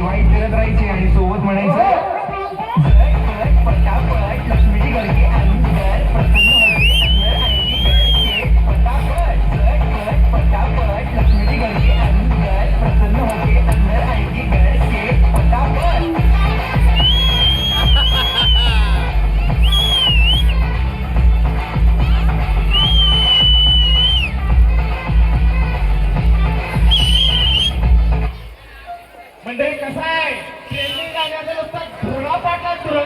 दिवाळी फिरत राहायची आणि सोबत म्हणायचं झट पट पटापट लक्ष्मीची गडके अंदर प्रसन्न होते अंदर आएगी गडके पटापट झट पट पटापट लक्ष्मीची गडके अंदर प्रसन्न होते अंदर आएगी गडके पटापट. म्हणजे कसं आहे ट्रेनिंग गाण्याचं नुसतं धुळा पाटला धुळा